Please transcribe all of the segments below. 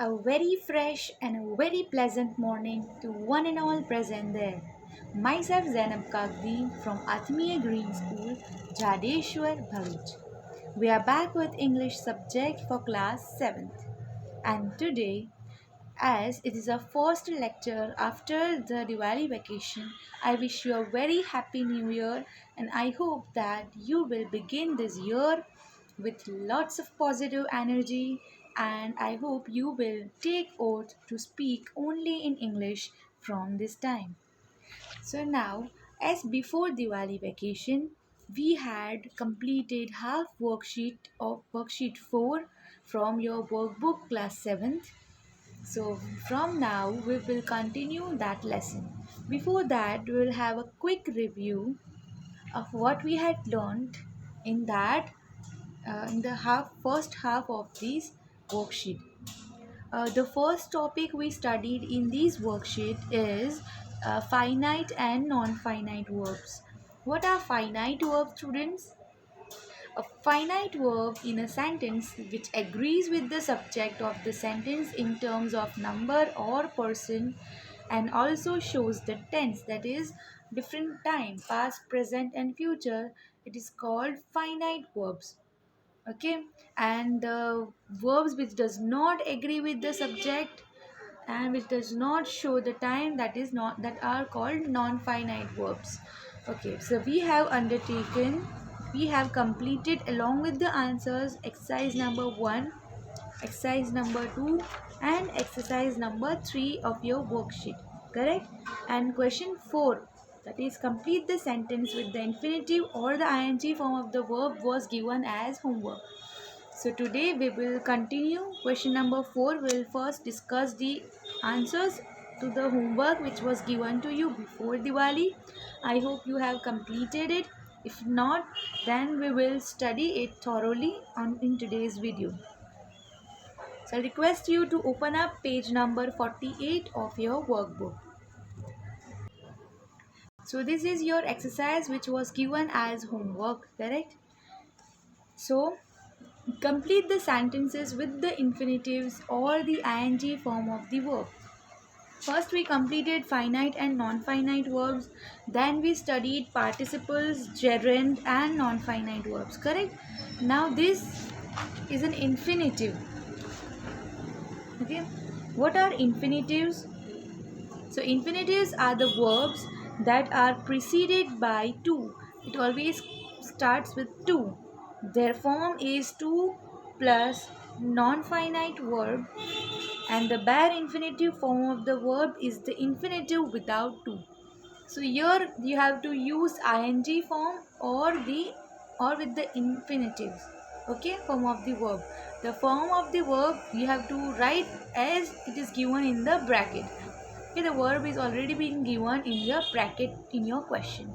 A very fresh and a very pleasant morning to one and all present there. Myself Zainab Kagdi from Atmiya Green School, Jadeshwar, Bharuch. We are back with English subject for class 7th. And today, as it is our first lecture after the Diwali vacation, I wish you a very happy new year and I hope that you will begin this year with lots of positive energy, and I hope you will take oath to speak only in English from this time. So now, as before Diwali vacation, we had completed half worksheet of worksheet 4 from your workbook class 7th. So from now we will continue that lesson. Before that, we will have a quick review of what we had learned in that in the first half of this worksheet. The first topic we studied in this worksheet is finite and non-finite verbs. What are finite verbs, students? A finite verb in a sentence which agrees with the subject of the sentence in terms of number or person and also shows the tense, that is different time, past, present and future. It is called finite verbs. Okay, and the verbs which does not agree with the subject and which does not show the time, that are called non-finite verbs. Okay, so we have completed along with the answers exercise number 1, exercise number 2 and exercise number 3 of your worksheet, correct? And question 4, that is complete the sentence with the infinitive or the ing form of the verb, was given as homework. So today we will continue question number 4. We will first discuss the answers to the homework which was given to you before Diwali. I hope you have completed it. If not, then we will study it thoroughly in today's video. So I request you to open up page number 48 of your workbook. So this is your exercise which was given as homework, correct? So complete the sentences with the infinitives or the ing form of the verb. First we completed finite and non-finite verbs. Then we studied participles, gerund and non-finite verbs, correct? Now this is an infinitive. Okay, what are infinitives? So infinitives are the verbs that are preceded by to. It always starts with to. Their form is to plus non-finite verb, and the bare infinitive form of the verb is the infinitive without to. So here you have to use ing form or with the infinitives. Okay, form of the verb. The form of the verb you have to write as it is given in the bracket. Okay, the verb is already being given in your bracket in your question.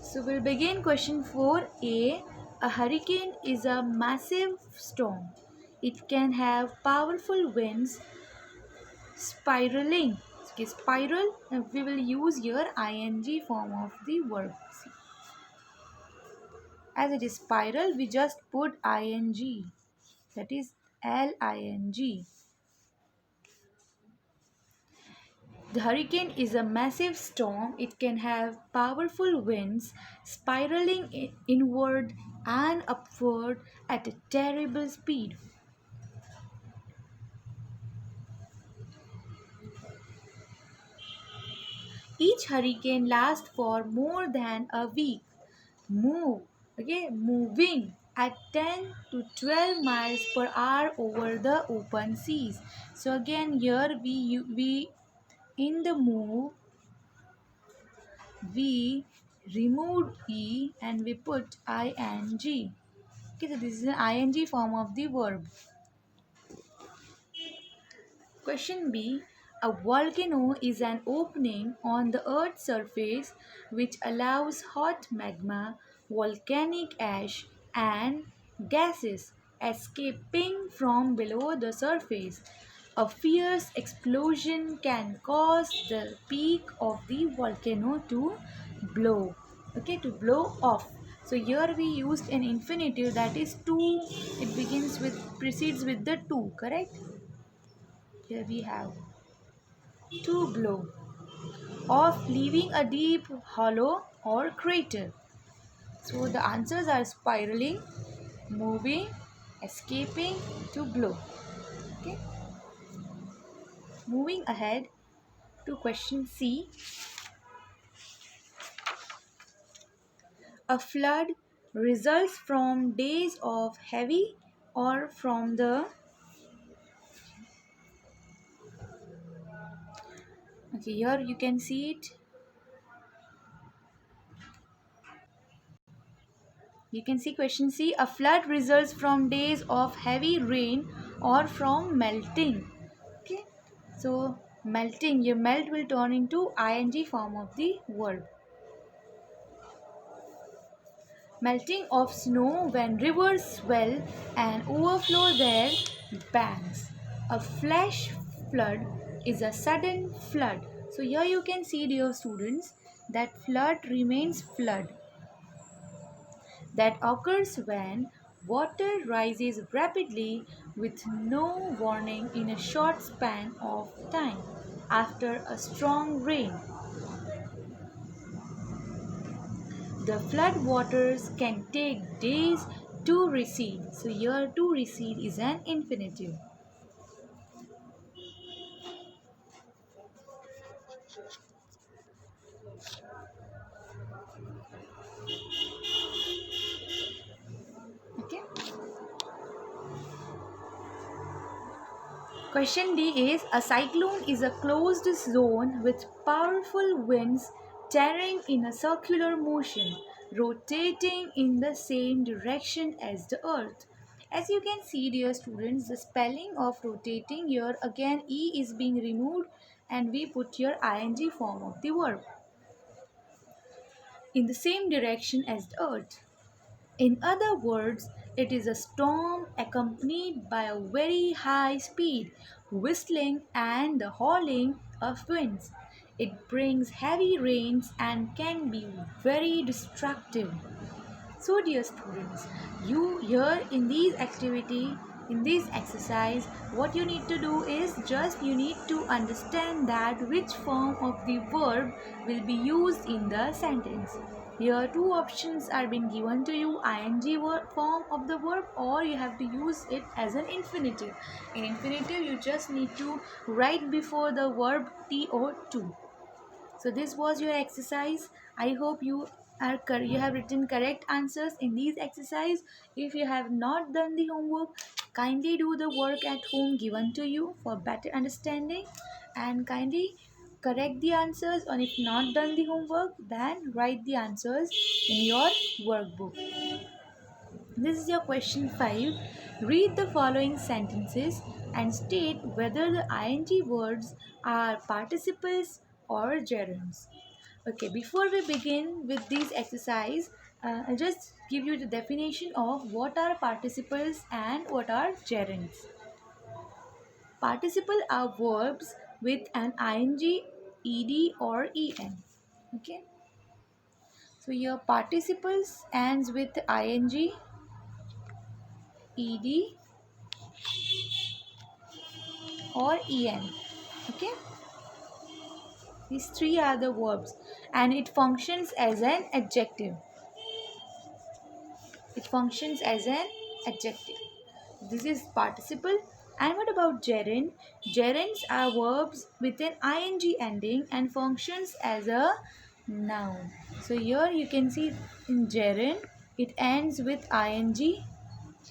So we'll begin question 4a. A hurricane is a massive storm. It can have powerful winds spiraling. Okay, spiral, we will use here ing form of the verb. See, as it is spiral, we just put ing, that is ling. The hurricane is a massive storm. It can have powerful winds spiraling inward and upward at a terrible speed. Each hurricane lasts for more than a week. Moving at 10 to 12 miles per hour over the open seas. So again here we in the move we removed e and we put ing. Okay, so this is an ing form of the verb. Question B. A volcano is an opening on the Earth's surface which allows hot magma, volcanic ash, and gases escaping from below the surface. A fierce explosion can cause the peak of the volcano to blow. Okay, to blow off. So here we used an infinitive, that is to. It precedes with the to, correct? Here we have to blow, of leaving a deep hollow or crater. So the answers are spiraling, moving, escaping, to blow. Okay. Moving ahead to question C. A flood results from days of heavy or from the okay, here you can see it. You can see question C. A flood results from days of heavy rain or from melting. Okay. So melting, your melt will turn into ing form of the verb. Melting of snow when rivers swell and overflow their banks. A flash flood is a sudden flood. So here you can see, dear students, that flood remains flood. That occurs when water rises rapidly with no warning in a short span of time after a strong rain. The flood waters can take days to recede. So here to recede is an infinitive. Okay. Question D is, a cyclone is a closed zone with powerful winds tearing in a circular motion, rotating in the same direction as the earth. As you can see, dear students, the spelling of rotating here, again E is being removed and we put here ing form of the verb. In the same direction as the earth. In other words, it is a storm accompanied by a very high speed, whistling and the howling of winds. It brings heavy rains and can be very destructive. So dear students, you here in this exercise, what you need to do is just you need to understand that which form of the verb will be used in the sentence. Here two options are being given to you, ing form of the verb, or you have to use it as an infinitive. In infinitive, you just need to write before the verb to. So this was your exercise. I hope you have written correct answers in these exercise. If you have not done the homework, kindly do the work at home given to you for better understanding, and kindly correct the answers, and if not done the homework, then write the answers in your workbook. This is your question 5. Read the following sentences and state whether the ing words are participles or gerunds. Okay, before we begin with this exercise, I'll just give you the definition of what are participles and what are gerunds. Participle are verbs with an ing, ed or en. Okay. So your participles ends with ing, ed or en. Okay, these three are the verbs and it functions as an adjective. This is participle. And what about gerund? Gerunds are verbs with an ing ending and functions as a noun. So here you can see in gerund it ends with ing.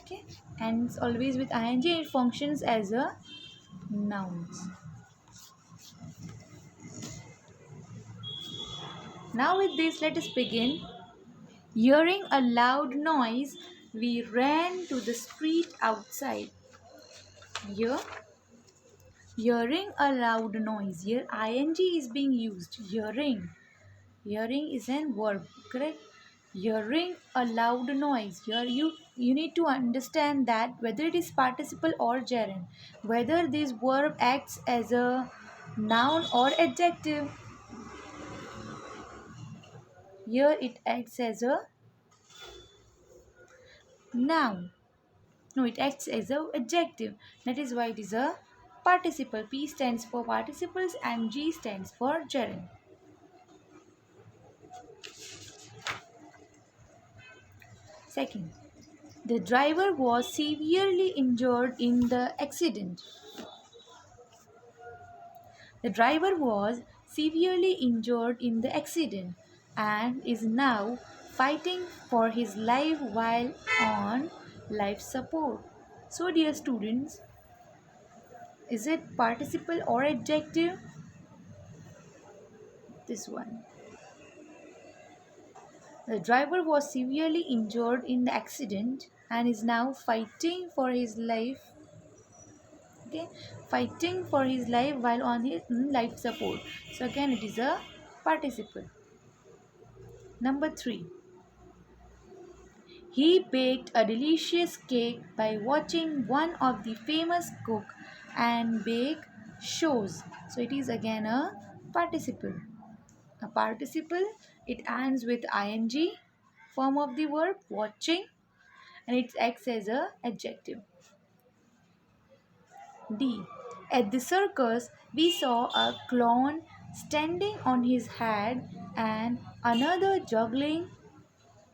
Okay, ends always with ing. It functions as a nouns. Now with this, let us begin. Hearing a loud noise, we ran to the street outside. Here, hearing a loud noise. Here, ing is being used. Hearing. Hearing is a verb, correct? Hearing a loud noise. Here, you need to understand that whether it is participle or gerund, whether this verb acts as a noun or adjective. Here, it acts as a noun. No, it acts as an adjective. That is why it is a participle. P stands for participles and G stands for gerund. Second, the driver was severely injured in the accident. The driver was severely injured in the accident and is now fighting for his life while on life support. So, dear students, is it participle or adjective? This one. The driver was severely injured in the accident and is now fighting for his life. Okay, fighting for his life while on his life support. So again, it is a participle. Number 3. He baked a delicious cake by watching one of the famous cook and bake shows. So it is again a participle. A participle, it ends with ing form of the verb watching and it acts as a adjective. D. At the circus, we saw a clown standing on his head and another juggling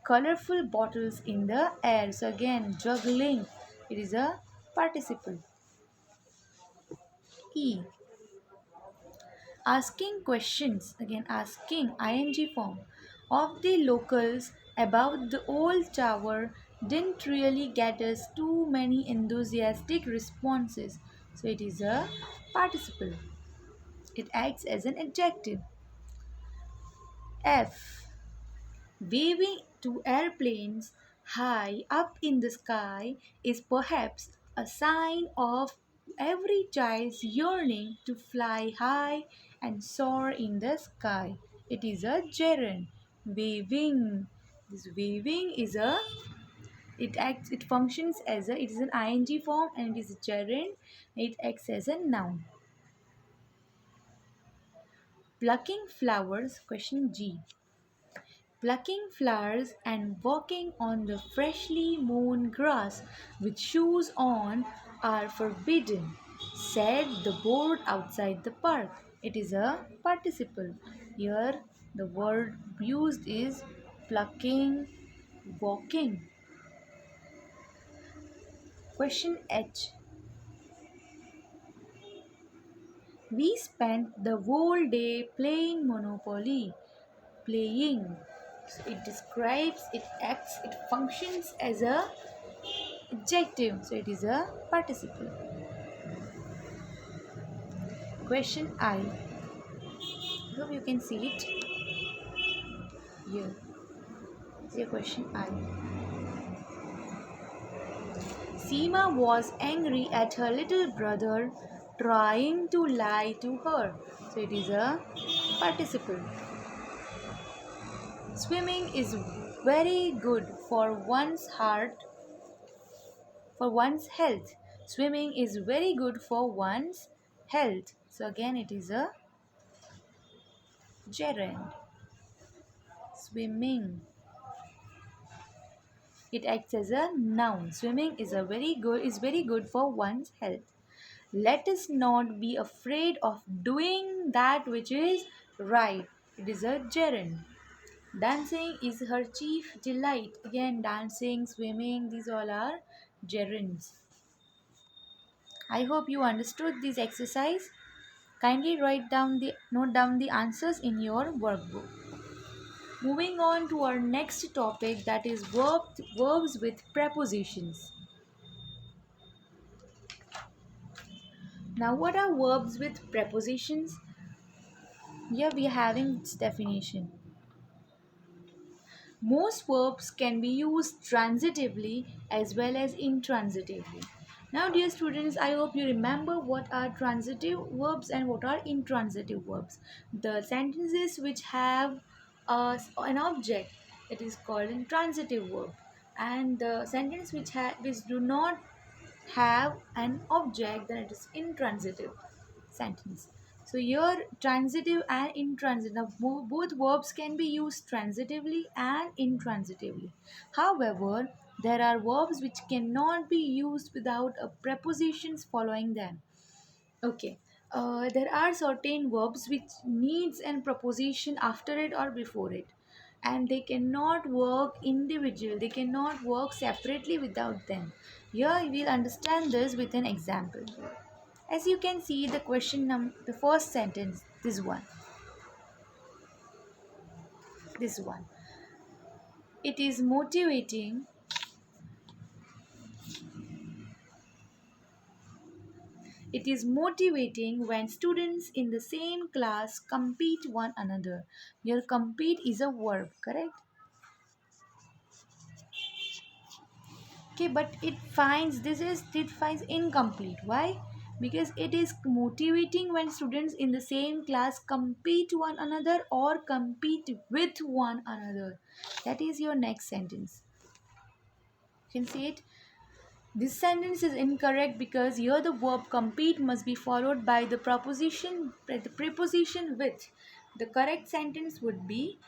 colorful bottles in the air. So again, juggling, it is a participle. E. Asking questions, again asking ing form of the locals about the old tower didn't really get us too many enthusiastic responses. So it is a participle. It acts as an adjective. F. Waving to airplanes high up in the sky is perhaps a sign of every child's yearning to fly high and soar in the sky. It is a gerund. Waving. This waving is a it functions as a it is an ing form and it is a gerund. It acts as a noun. Plucking flowers, question G. Plucking flowers and walking on the freshly mown grass with shoes on are forbidden, said the board outside the park. It is a participle. Here, the word used is plucking, walking. Question H. We spent the whole day playing Monopoly. Playing. So it describes, it acts, it functions as a adjective. So it is a participle. Question I. Hope you can see it. Here. See question I. Seema was angry at her little brother trying to lie to her. So it is a participle. Swimming is very good for one's heart, for one's health. Swimming is very good for one's health. So again it is a gerund. Swimming. It acts as a noun. Swimming is very good for one's health. Let us not be afraid of doing that which is right. It is a gerund. Dancing is her chief delight. Again, dancing, swimming, these all are gerunds. I hope you understood this exercise. Kindly note down the answers in your workbook. Moving on to our next topic, that is verbs with prepositions. Now, what are verbs with prepositions? Here we are having its definition. Most verbs can be used transitively as well as intransitively. Now, dear students, I hope you remember what are transitive verbs and what are intransitive verbs. The sentences which have an object, it is called a transitive verb, and the sentence which do not have an object, then it is intransitive sentence. So here transitive and intransitive, now both verbs can be used transitively and intransitively. However, there are verbs which cannot be used without a prepositions following them. Okay. There are certain verbs which needs an preposition after it or before it, and they cannot work individual. They cannot work separately without them. Here we'll understand this with an example. As you can see, the first sentence, this one. It is motivating. It is motivating when students in the same class compete one another. Your compete is a verb, correct? Okay, but it finds incomplete. Why? Because it is motivating when students in the same class compete one another or compete with one another. That is your next sentence. You can see it. This sentence is incorrect because here the verb compete must be followed by the preposition with. The correct sentence would be,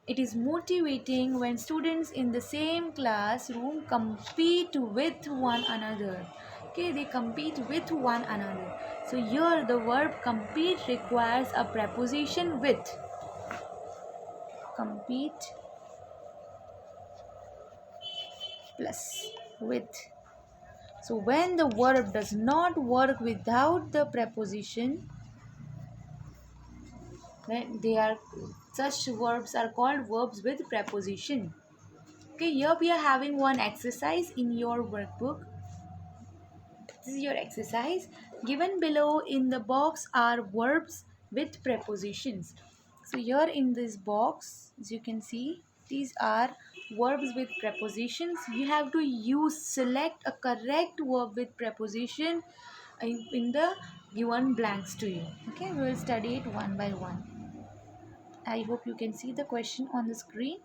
it is motivating when students in the same classroom compete with one another. Okay, they compete with one another. So here the verb compete requires a preposition with. Compete plus with. So when the verb does not work without the preposition, then they are such verbs are called verbs with preposition. Okay, here we are having one exercise in your workbook. This is your exercise. Given below in the box are verbs with prepositions. So here in this box, as you can see, these are verbs with prepositions. You have to select a correct verb with preposition in the given blanks to you. Okay, we will study it one by one. I hope you can see the question on the screen.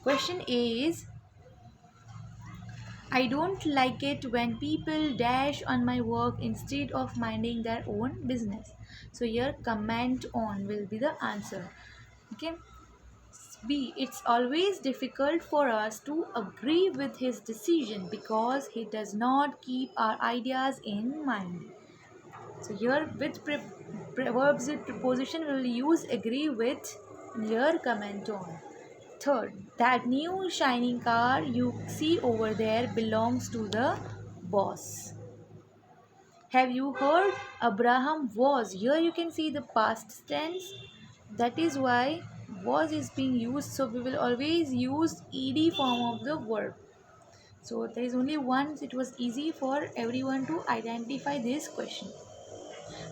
Question A is, I don't like it when people dash on my work instead of minding their own business. So here comment on will be the answer. Okay. B. It's always difficult for us to agree with his decision because he does not keep our ideas in mind. So here with verbs with preposition we will use agree with, and here comment on. Third, that new shining car you see over there belongs to the boss. Have you heard Abraham was? Here you can see the past tense. That is why was is being used. So we will always use ed form of the verb. So there is only one. It was easy for everyone to identify this question.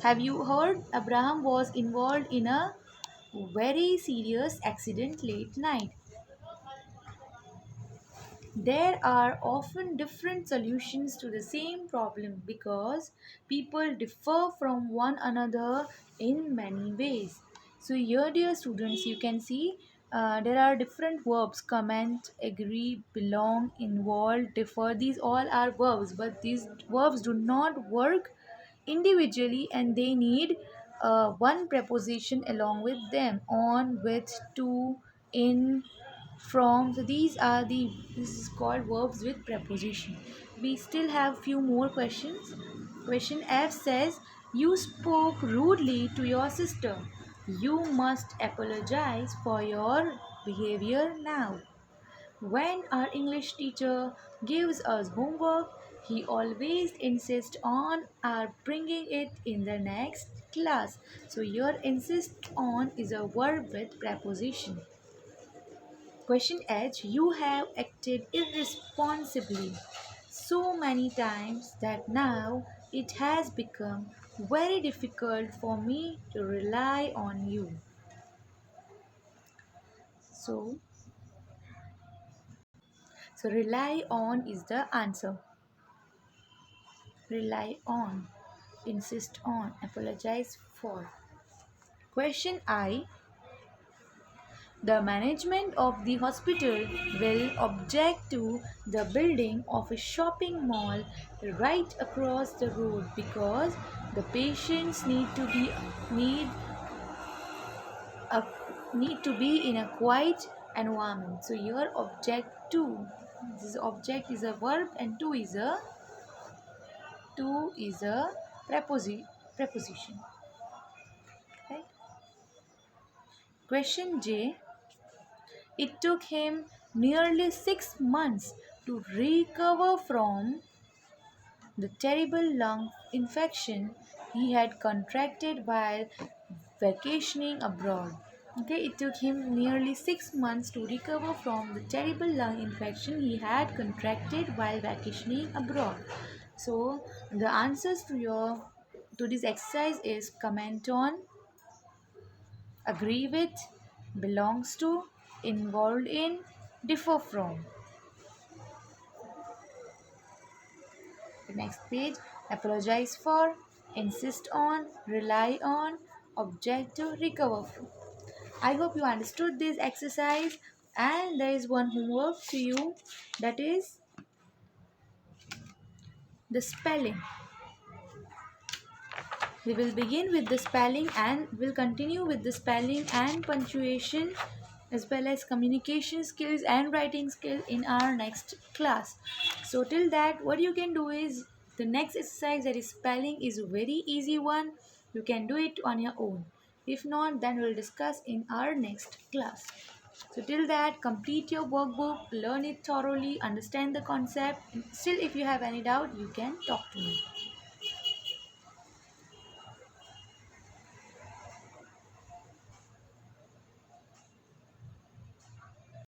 Have you heard Abraham was involved in a very serious accident late night? There are often different solutions to the same problem because people differ from one another in many ways. So, here, dear students, you can see there are different verbs: comment, agree, belong, involve, differ. These all are verbs, but these verbs do not work individually and they need one preposition along with them: on, with, to, in, from. So this is called verbs with preposition. We still have few more questions. Question F says, you spoke rudely to your sister. You must apologize for your behavior now. When our English teacher gives us homework, he always insists on our bringing it in the next class. So your insist on is a verb with preposition. Question H, you have acted irresponsibly so many times that now it has become very difficult for me to rely on you. So, rely on is the answer. Rely on, insist on, apologize for. Question I, the management of the hospital will object to the building of a shopping mall right across the road because the patients a, need to be in a quiet environment. So your object to, this object is a verb and to part2 is a preposition. Right? Question J. It took him nearly 6 months to recover from the terrible lung infection he had contracted while vacationing abroad. Okay, it took him nearly 6 months to recover from the terrible lung infection he had contracted while vacationing abroad. So the answers to this exercise is comment on, agree with, belongs to, involved in, differ from. The next page, apologize for, insist on, rely on, object to, recover from. I hope you understood this exercise, and there is one homework to you, that is the spelling. We will begin with the spelling and will continue with the spelling and punctuation as well as communication skills and writing skill in our next class. So till that, what you can do is the next exercise, that is spelling, is a very easy one. You can do it on your own. If not, then we'll discuss in our next class. So till that, complete your workbook, learn it thoroughly, understand the concept. Still, if you have any doubt, you can talk to me.